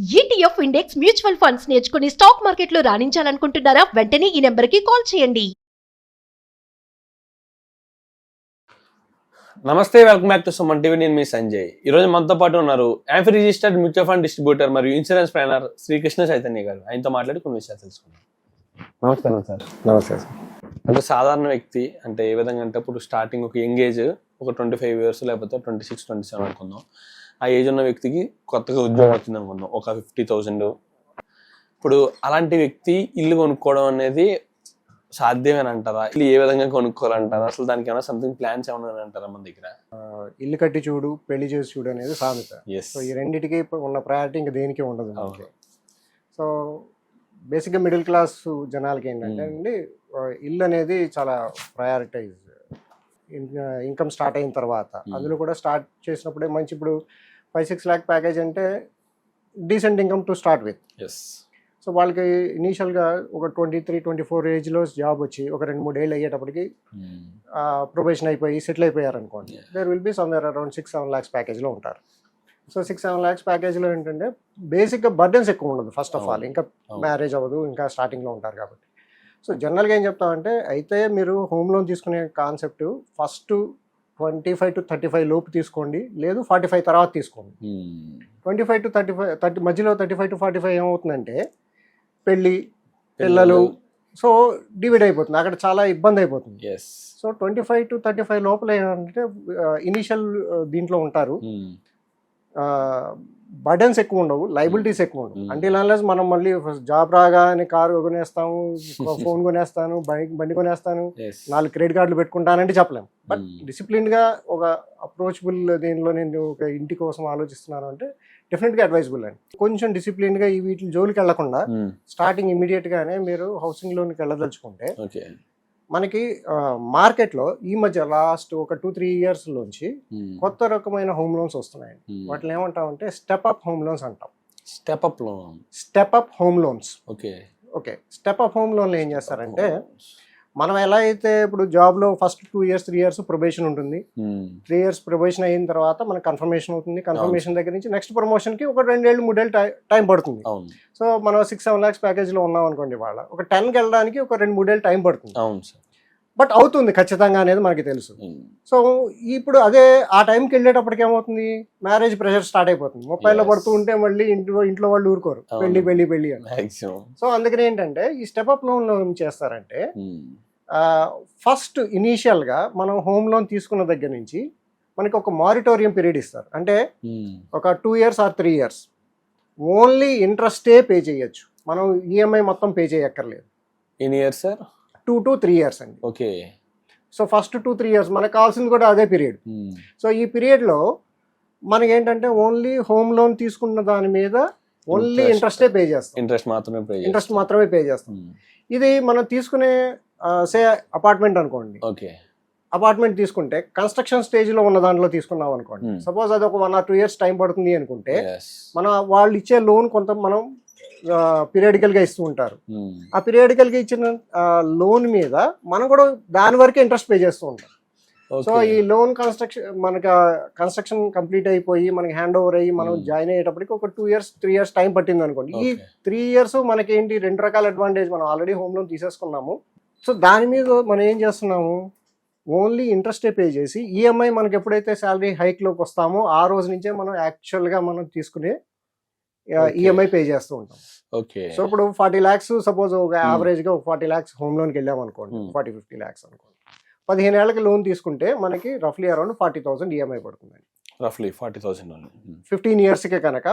ETF index mutual funds నేర్చుకుని stock మార్కెట్లో రాణించాలనుకుంటున్నారా? వెంటనే ఈ నెంబర్కి కాల్ చేయండి. నమస్తే, welcome back to Suman TV. నేను మీ సంజయ్. ఈ రోజు మనతో పాటు ఉన్నారు యాఫీ రిజిస్టర్డ్ మ్యూచువల్ ఫండ్ డిస్ట్రిబ్యూటర్ మరియు ఇన్సూరెన్స్ ప్లానర్ శ్రీ కృష్ణ చైతన్య గారు. ఆయనతో మాట్లాడి కొన్ని విషయాలు తెలుసుకుందాం. నమస్కారం సార్. నమస్తే సార్. అంటే సాధారణ వ్యక్తి అంటే ఏ విధంగా అంటే ఇప్పుడు స్టార్టింగ్ ఒక యంగ్ ఏజ్ ఒక 25 years లేకపోతే 26, 27 అనుకుందాం. ఆ ఏజ్ ఉన్న వ్యక్తికి కొత్తగా ఉద్యోగం వచ్చింది అనుకుందాం, ఒక 50,000. ఇప్పుడు అలాంటి వ్యక్తి ఇల్లు కొనుక్కోవడం అనేది సాధ్యమేనా అంటారా? ఇల్లు ఏ విధంగా కొనుక్కోవాలంటారా? అసలు దానికి ఏమైనా సంథింగ్ ప్లాన్స్ ఏమైనా అంటారా మన దగ్గర? ఇల్లు కట్టి చూడు, పెళ్లి చేసి చూడు అనేది సామెత. Yes. సో ఈ రెండింటికి ఉన్న ప్రయారిటీ ఇంకా దేనికి ఉండదు. సో బేసిక్గా మిడిల్ క్లాస్ జనాలకి ఏంటంటే అండి, ఇల్లు అనేది చాలా ప్రయారిటైజ్. ఇన్కమ్ స్టార్ట్ అయిన తర్వాత అందులో కూడా స్టార్ట్ చేసినప్పుడే మంచి, ఇప్పుడు 5-6 lakh ప్యాకేజ్ అంటే decent income to start with. So వాళ్ళకి ఇనీషియల్గా ఒక 23-24 ఏజ్లో జాబ్ వచ్చి ఒక 2-3 ఏళ్ళు అయ్యేటప్పటికి ప్రొబేషన్ అయిపోయి సెటిల్ అయిపోయారు అనుకోండి, there will be somewhere around 6-7 lakhs ప్యాకేజ్లో ఉంటారు. సో 6-7 lakhs ప్యాకేజ్లో ఏంటంటే బేసిక్గా బర్డెన్స్ ఎక్కువ ఉండదు. ఫస్ట్ ఆఫ్ ఆల్ ఇంకా మ్యారేజ్ అవ్వదు, ఇంకా స్టార్టింగ్లో ఉంటారు కాబట్టి. సో జనరల్గా ఏం చెప్తామంటే, అయితే మీరు హోమ్ లోన్ తీసుకునే కాన్సెప్ట్ ఫస్ట్ 25 to 35 లోపు తీసుకోండి, లేదు 45 తర్వాత తీసుకోండి. 25 to 35, 30 మధ్యలో 35 to 45 ఏమవుతుందంటే పెళ్ళి, పిల్లలు, సో డివైడ్ అయిపోతుంది, అక్కడ చాలా ఇబ్బంది అయిపోతుంది. సో 25 to 35 లోపల ఏంటంటే ఇనీషియల్ దీంట్లో ఉంటారు, బర్డెన్స్ ఎక్కువ ఉండవు, లైబిలిటీస్ ఎక్కువ ఉండవు. అంటే ఇలా మనం మళ్ళీ జాబ్ రాగానే కారు కొనేస్తాము, ఫోన్ కొనేస్తాను, బండి కొనేస్తాను, 4 క్రెడిట్ కార్డులు పెట్టుకుంటానంటే చెప్పలేము. బట్ డిసిప్లిన్గా ఒక అప్రోచబుల్ దీనిలో నేను ఒక ఇంటి కోసం ఆలోచిస్తున్నాను అంటే డెఫినెట్గా అడ్వైజబుల్ అండి. కొంచెం డిసిప్లిన్గా ఈ వీటి జోలికి వెళ్లకుండా స్టార్టింగ్ ఇమీడియట్గానే మీరు హౌసింగ్ లోన్కి వెళ్ళదలుచుకుంటే, మనకి మార్కెట్లో ఈ మధ్య లాస్ట్ ఒక 2-3 years లోంచి కొత్త రకమైన హోమ్ లోన్స్ వస్తున్నాయండి. వాటిని ఏమంటామంటే స్టెప్ అప్ హోమ్ లోన్స్ అంటాం. Step up home loans. Okay step up home లోన్లు ఏం చేస్తారంటే, మనం ఎలా అయితే ఇప్పుడు జాబ్లో ఫస్ట్ 2 years 3 years ప్రొబేషన్ ఉంటుంది, 3 years ప్రొబేషన్ అయిన తర్వాత మనకు కన్ఫర్మేషన్ అవుతుంది, కన్ఫర్మేషన్ దగ్గర నుంచి నెక్స్ట్ ప్రమోషన్కి ఒక 2-3 ఏళ్ళు టైం పడుతుంది. సో మనం 6-7 lakhs ప్యాకేజ్లో ఉన్నాం అనుకోండి, వాళ్ళ ఒక 10కి వెళ్ళడానికి ఒక 2-3 ఏళ్ళు టైం పడుతుంది. బట్ అవుతుంది ఖచ్చితంగా అనేది మనకి తెలుసు. సో ఇప్పుడు అదే ఆ టైంకి వెళ్ళేటప్పటికి ఏమవుతుంది, మ్యారేజ్ ప్రెషర్ స్టార్ట్ అయిపోతుంది. 30లో పడుతూ ఉంటే మళ్ళీ ఇంట్లో వాళ్ళు ఊరుకోరు, పెళ్లి అని. సో అందుకని ఏంటంటే ఈ స్టెప్ అప్ లోన్ ఏం చేస్తారంటే, ఫస్ట్ ఇనీషియల్గా మనం హోమ్ లోన్ తీసుకున్న దగ్గర నుంచి మనకి ఒక మారిటోరియం పీరియడ్ ఇస్తారు. అంటే ఒక 2 years or 3 years ఓన్లీ ఇంట్రెస్టే పే చేయొచ్చు, మనం ఈఎంఐ మొత్తం పే చేయక్కర్లేదు. ఎన్ని ఇయర్స్ సార్? 2 to 3 years అండి. ఓకే. సో ఫస్ట్ 2-3 years మనకు కావాల్సింది కూడా అదే పీరియడ్. సో ఈ పీరియడ్లో మనకి ఏంటంటే ఓన్లీ హోమ్ లోన్ తీసుకున్న దాని మీద ఓన్లీ ఇంట్రెస్టే పే చేస్తాం, ఇంట్రెస్ట్ మాత్రమే పే చేస్తాం. ఇది మనం తీసుకునే సే అపార్ట్మెంట్ అనుకోండి, అపార్ట్మెంట్ తీసుకుంటే కన్స్ట్రక్షన్ స్టేజ్లో ఉన్న దాంట్లో తీసుకున్నాం అనుకోండి, సపోజ్ అది ఒక 1 or 2 years టైం పడుతుంది అనుకుంటే, వాళ్ళు ఇచ్చే లోన్ కొంత మనం పీరియడికల్గా ఇస్తూ ఉంటారు. ఆ పీరియడికల్గా ఇచ్చిన లోన్ మీద మనం కూడా దాని వరకే ఇంట్రెస్ట్ పే చేస్తూ ఉంటాం. సో ఈ లోన్ కన్స్ట్రక్షన్ కంప్లీట్ అయిపోయి మనకి హ్యాండ్ ఓవర్ అయ్యి మనం జాయిన్ అయ్యేటప్పటికి ఒక 2 years 3 years టైం పట్టింది అనుకోండి. ఈ 3 years మనకి ఏంటి, 2 రకాల అడ్వాంటేజ్. మనం ఆల్రెడీ హోమ్ లోన్ తీసేసుకున్నాము, సో దాని మీద మనం ఏం చేస్తున్నాము, ఓన్లీ ఇంట్రెస్టే పే చేసి ఈఎంఐ మనకి ఎప్పుడైతే శాలరీ హైక్లోకి వస్తామో ఆ రోజు నుంచే మనం యాక్చువల్గా మనం తీసుకునే ఈఎంఐ పే చేస్తూ ఉంటాం. సో ఇప్పుడు 40 lakhs సపోజ్ ఒక యావరేజ్గా 40 lakhs హోమ్ లోన్కి వెళ్ళాం అనుకోండి, 40-50 lakhs అనుకోండి, 15 ఏళ్ళకి లోన్ తీసుకుంటే మనకి రఫ్లీ అరౌండ్ 40,000 ఈఎంఐ పడుతుందండి. 15 yearsకి కనుక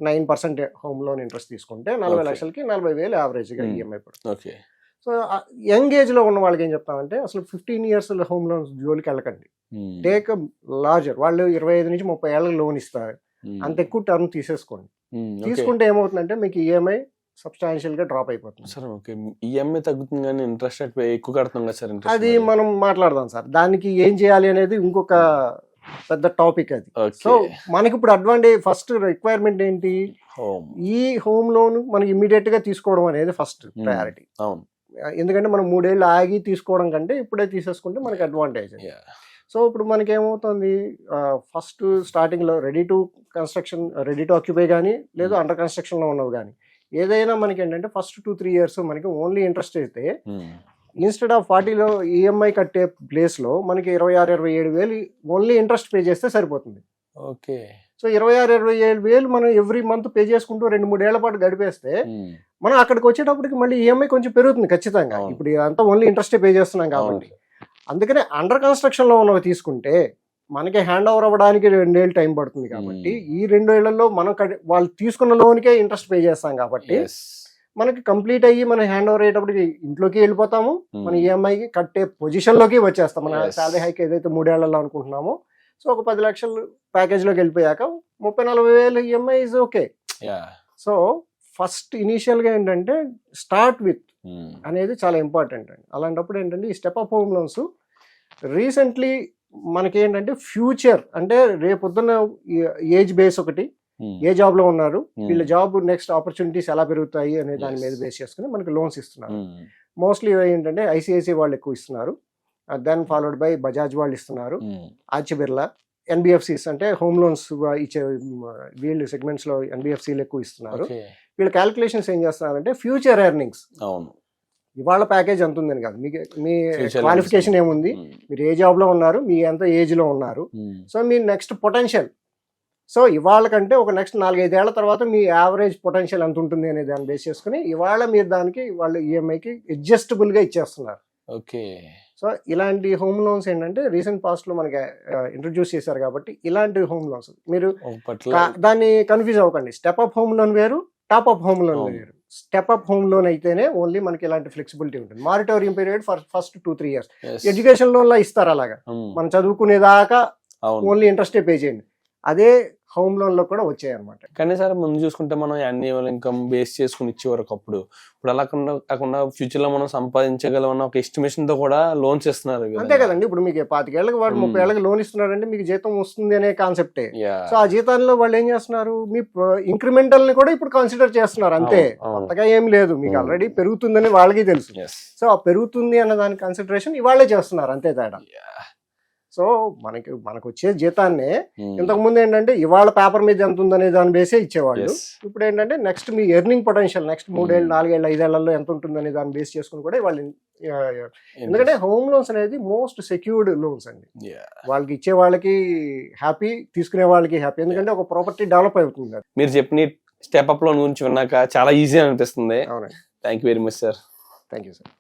9% హోమ్ లోన్ ఇంట్రెస్ట్ తీసుకుంటే 40 లక్షలకి 40,000 యావరేజ్గా ఈఎంఐ పడుతుంది. సో యంగ్ ఏజ్లో ఉన్న వాళ్ళకి ఏం చెప్తామంటే, అసలు 15 years హోమ్ లోన్స్ జోలికి వెళ్ళకండి. టేక్ లార్జర్, వాళ్ళు 25 నుంచి 30 ఏళ్ళకి లోన్ ఇస్తారు, అంత ఎక్కువ టర్మ్ తీసేసుకోండి. తీసుకుంటే ఏమవుతుందంటే మీకు ఈఎంఐ సబ్స్టాన్షియల్ గా డ్రాప్ అయిపోతుంది. సార్ ఓకే, ఈఎంఐ తగ్గుతుంది కానీ ఇంట్రెస్ట్ రేట్ ఎక్కువ కడుతున్నాం కదా సార్. అది మనం మాట్లాడదాం సార్, దానికి ఏం చేయాలి అనేది ఇంకొక పెద్ద టాపిక్ అది. సో మనకి ఇప్పుడు అడ్వాంటేజ్, ఫస్ట్ రిక్వైర్మెంట్ ఏంటి, ఈ హోమ్ లోన్ మనకి ఇమీడియట్ గా తీసుకోవడం అనేది ఫస్ట్ ప్రయారిటీ. ఎందుకంటే మనం 3 ఏళ్ళు ఆగి తీసుకోవడం కంటే ఇప్పుడే తీసేసుకుంటే మనకి అడ్వాంటేజ్. సో ఇప్పుడు మనకి ఏమవుతుంది, ఫస్ట్ స్టార్టింగ్లో రెడీ టు ఆక్యుపై కానీ లేదు అండర్ కన్స్ట్రక్షన్లో ఉన్నవి కానీ ఏదైనా మనకి ఏంటంటే ఫస్ట్ 2-3 ఇయర్స్ మనకి ఓన్లీ ఇంట్రెస్ట్ అయితే ఇన్స్టెడ్ ఆఫ్ 40లో ఈఎంఐ కట్టే ప్లేస్లో మనకి 26-27 వేలు ఓన్లీ ఇంట్రెస్ట్ పే చేస్తే సరిపోతుంది. ఓకే. సో 26-27 వేలు మనం ఎవ్రీ మంత్ పే చేసుకుంటూ 2-3 ఏళ్ల పాటు గడిపేస్తే మనం అక్కడికి వచ్చేటప్పటికి మళ్ళీ ఈఎంఐ కొంచెం పెరుగుతుంది ఖచ్చితంగా. ఇప్పుడు ఇదంతా ఓన్లీ ఇంట్రెస్టే పే చేస్తున్నాం కాబట్టి. అందుకనే అండర్ కన్స్ట్రక్షన్లో ఉన్నవి తీసుకుంటే మనకి హ్యాండ్ ఓవర్ అవ్వడానికి 2 ఏళ్ళు టైం పడుతుంది కాబట్టి ఈ 2 ఏళ్లలో మనం వాళ్ళు తీసుకున్న లోన్కే ఇంట్రెస్ట్ పే చేస్తాం కాబట్టి మనకి కంప్లీట్ అయ్యి మనం హ్యాండ్ ఓవర్ అయ్యేటప్పటికి ఇంట్లోకి వెళ్ళిపోతాము, మన ఈఎంఐకి కట్టే పొజిషన్లోకి వచ్చేస్తాం. మన శాలరీ హైక్ ఏదైతే 3 ఏళ్లలో అనుకుంటున్నామో సో ఒక 10 లక్షలు ప్యాకేజ్లోకి వెళ్ళిపోయాక 30-40 వేలు EMI is okay. So first ఇనీషియల్గా ఏంటంటే స్టార్ట్ విత్ అనేది చాలా ఇంపార్టెంట్ అండి. అలాంటప్పుడు ఏంటంటే ఈ step up home loans recently మనకి ఏంటంటే ఫ్యూచర్ అంటే రేపొద్దున్న ఏజ్ బేస్ ఒకటి, ఏ జాబ్ లో ఉన్నారు, వీళ్ళ జాబ్ నెక్స్ట్ ఆపర్చునిటీస్ ఎలా పెరుగుతాయి అనే దాని మీద బేస్ చేసుకుని మనకి లోన్స్ ఇస్తున్నారు. మోస్ట్లీ ఏంటంటే ఐసిఐసిఐ వాళ్ళు ఎక్కువ ఇస్తున్నారు, దెన్ ఫాలోడ్ బై బజాజ్ వాళ్ళు ఇస్తున్నారు, ఆర్చి బిర్లా, ఎన్బిఎఫ్సిస్ అంటే హోమ్ లోన్స్ ఇచ్చే వీళ్ళు సెగ్మెంట్స్ లో ఎన్బిఎఫ్సిలు ఎక్కువ ఇస్తున్నారు. వీళ్ళ క్యాలిక్యులేషన్స్ ఏం చేస్తున్నారంటే ఫ్యూచర్ ఎర్నింగ్స్, ఇవాళ ప్యాకేజ్ ఎంత ఉందని కాదు, మీ క్వాలిఫికేషన్ ఏముంది, మీరు ఏ జాబ్ లో ఉన్నారు, మీ ఎంత ఏజ్ లో ఉన్నారు, సో మీ నెక్స్ట్ పొటెన్షియల్, సో ఇవాళ కంటే ఒక నెక్స్ట్ 4-5 ఏళ్ల తర్వాత మీ యావరేజ్ పొటెన్షియల్ ఎంత ఉంటుంది అనే దాన్ని బేస్ చేసుకుని ఇవాళ మీరు దానికి వాళ్ళు ఈఎంఐకి అడ్జస్టబుల్ గా ఇచ్చేస్తున్నారు. ఓకే. సో ఇలాంటి హోమ్ లోన్స్ ఏంటంటే రీసెంట్ పాస్ట్ లో మనకి ఇంట్రొడ్యూస్ చేశారు కాబట్టి ఇలాంటి హోమ్ లోన్స్ మీరు దాన్ని కన్ఫ్యూజ్ అవ్వకండి. స్టెప్ అప్ హోమ్ లోన్ వేరు, టాప్ అప్ హోమ్ లోన్ వేరు. స్టెప్ అప్ హోమ్ లోన్ అయితేనే ఓన్లీ మనకి ఇలాంటి ఫ్లెక్సిబిలిటీ ఉంటుంది. Moratorium period first 2-3 years. Education loan లా ఇస్తారు అలాగా, మనం చదువుకునేదాకా ఓన్లీ ఇంట్రెస్టే పే చేయండి. అదే హోమ్ లోన్ లో కూడా వచ్చాయి అనమాట. కానీ సార్ ముందు చూసుకుంటే మనం యాన్యువల్ ఇన్కమ్ బేస్ చేసుకుని ఇచ్చేవారు ఒకప్పుడు. ఇప్పుడు అలా కాకుండా ఫ్యూచర్ లో మనం సంపాదించగలమన్న ఒక ఎస్టిమేషన్ తో కూడా లోన్స్ ఇస్తున్నారు. అంతే కదండి. ఇప్పుడు మీకు 25 ఏళ్ళకి వాడు 30 ఏళ్ళకి లోన్ ఇస్తున్నారంటే మీకు జీతం వస్తుంది అనే కాన్సెప్టే. సో ఆ జీతాల్లో వాళ్ళు ఏం చేస్తున్నారు, మీ ఇంక్రిమెంటల్ ని కూడా ఇప్పుడు కన్సిడర్ చేస్తున్నారు. అంతే, కొత్తగా ఏం లేదు, మీకు ఆల్రెడీ పెరుగుతుందని వాళ్ళకి తెలుసు. సో ఆ పెరుగుతుంది అన్న దాని కన్సిడరేషన్ ఇవాళే చేస్తున్నారు, అంతే తేడా. సో మనకు వచ్చే జీతాన్ని ఇంతకు ముందు ఏంటంటే ఇవాళ పేపర్ మీద ఎంత ఉందనే దాని బేసే ఇచ్చేవాళ్ళు. ఇప్పుడు ఏంటంటే నెక్స్ట్ మీ ఎర్నింగ్ పొటెన్షియల్ నెక్స్ట్ 3 ఏళ్ళు 4 ఏళ్ళు 5 ఏళ్లలో ఎంత ఉంటుందనే దాన్ని బేస్ చేసుకుని కూడా వాళ్ళు, ఎందుకంటే హోమ్ లోన్స్ అనేది మోస్ట్ సెక్యూర్డ్ లోన్స్ అండి. వాళ్ళకి ఇచ్చే వాళ్ళకి హ్యాపీ, తీసుకునే వాళ్ళకి హ్యాపీ, ఎందుకంటే ఒక ప్రాపర్టీ డెవలప్ అవుతుంది. మీరు చెప్పిన స్టెప్ అప్ లోన్ గురించి విన్నాక చాలా ఈజీ అనిపిస్తుంది. అవునండి. Thank you very much sir. Thank you sir.